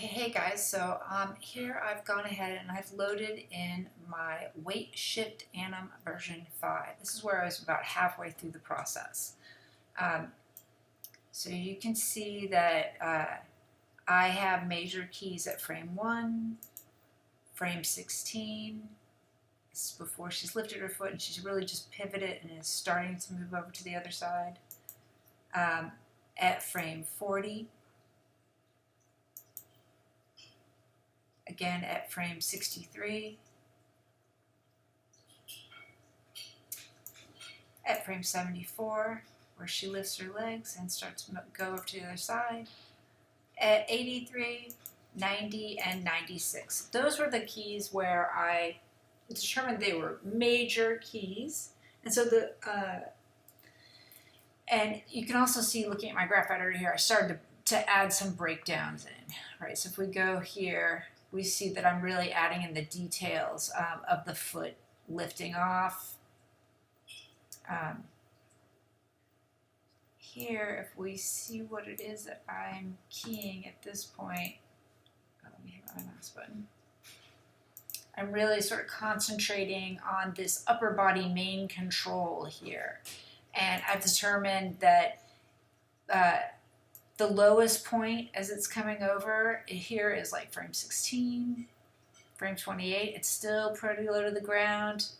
Hey guys, so here I've gone ahead and I've loaded in my Weight Shift Anim version 5. This is where I was about halfway through the process. Um, so you can see that I have major keys at frame 1, frame 16. This is before she's lifted her foot and she's really just pivoted and is starting to move over to the other side. At frame 40. Again at frame 63, at frame 74, where she lifts her legs and starts to go over to the other side, at 83, 90, and 96. Those were the keys where I determined they were major keys. And so and you can also see, looking at my graph editor here, I started to add some breakdowns in, right? So if we go here, we see that I'm really adding in the details of the foot lifting off. Here, if we see what it is that I'm keying at this point, let me hit my mouse button. I'm really sort of concentrating on this upper body main control here. And I've determined that the lowest point as it's coming over here is like frame 16, frame 28. It's still pretty low to the ground.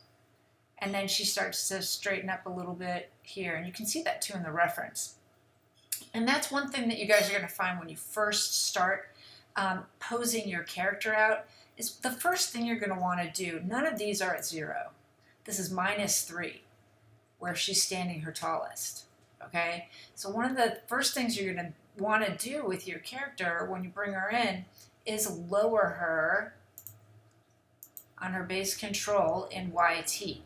And then she starts to straighten up a little bit here. And you can see that too in the reference. And that's one thing that you guys are going to find when you first start posing your character out, is the first thing you're going to want to do. None of these are at 0. This is -3, where she's standing her tallest. Okay? So one of the first things you're going to want to do with your character when you bring her in is lower her on her base control in YT,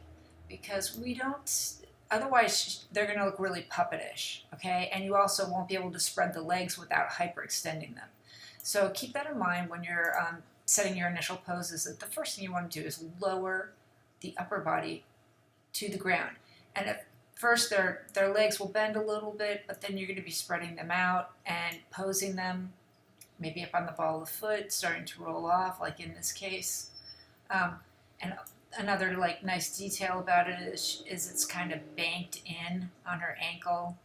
because we don't, otherwise they're going to look really puppetish, okay? And you also won't be able to spread the legs without hyperextending them. So keep that in mind when you're setting your initial poses, that the first thing you want to do is lower the upper body to the ground. And at first their legs will bend a little bit, but then you're going to be spreading them out and posing them maybe up on the ball of the foot, starting to roll off, like in this case. And another like nice detail about it is it's kind of banked in on her ankle,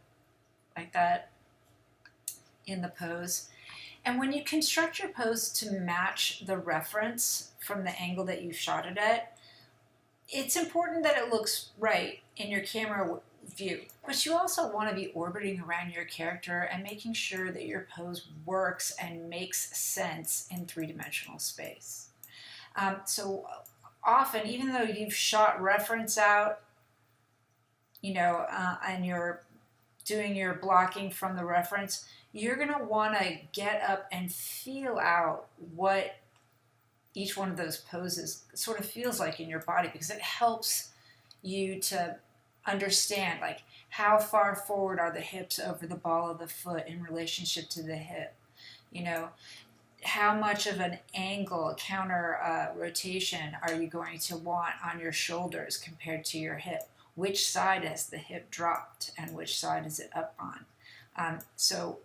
like that, in the pose. And when you construct your pose to match the reference from the angle that you shot it at, it's important that it looks right in your camera view, but you also want to be orbiting around your character and making sure that your pose works and makes sense in three-dimensional space. So often, even though you've shot reference out, and you're doing your blocking from the reference, you're going to want to get up and feel out what each one of those poses sort of feels like in your body, because it helps you to understand, like, how far forward are the hips over the ball of the foot in relationship to the hip, how much of an angle, counter rotation are you going to want on your shoulders compared to your hip? Which side has the hip dropped and which side is it up on? So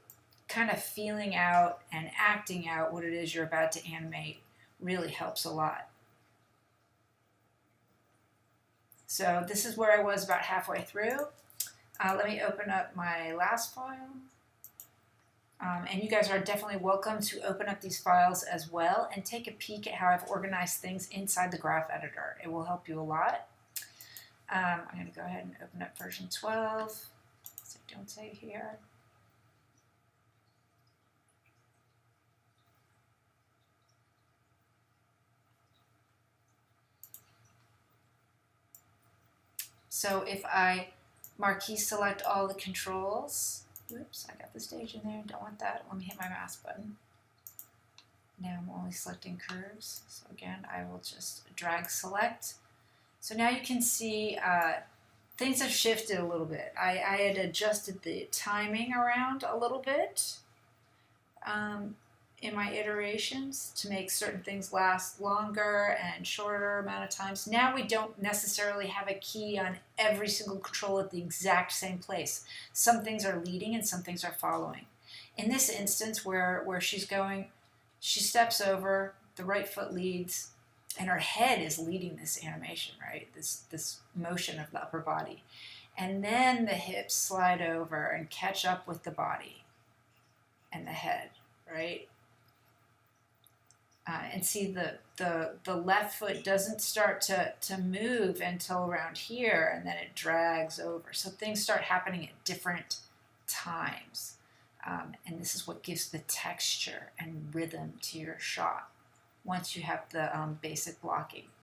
kind of feeling out and acting out what it is you're about to animate really helps a lot. So this is where I was about halfway through. Let me open up my last file. And you guys are definitely welcome to open up these files as well and take a peek at how I've organized things inside the graph editor. It will help you a lot. I'm going to go ahead and open up version 12, so don't say here. So if I marquee select all the controls, oops, I got the stage in there, don't want that. Let me hit my mouse button. Now I'm only selecting curves. So again, I will just drag select. So now you can see things have shifted a little bit. I had adjusted the timing around a little bit in my iterations to make certain things last longer and shorter amount of times. Now we don't necessarily have a key on every single control at the exact same place. Some things are leading and some things are following. In this instance where she's going She steps over, the right foot leads, and her head is leading this animation, right? This motion of the upper body. And then the hips slide over and catch up with the body and the head, right? And see the left foot doesn't start to move until around here, and then it drags over. So things start happening at different times. And this is what gives the texture and rhythm to your shot once you have the basic blocking.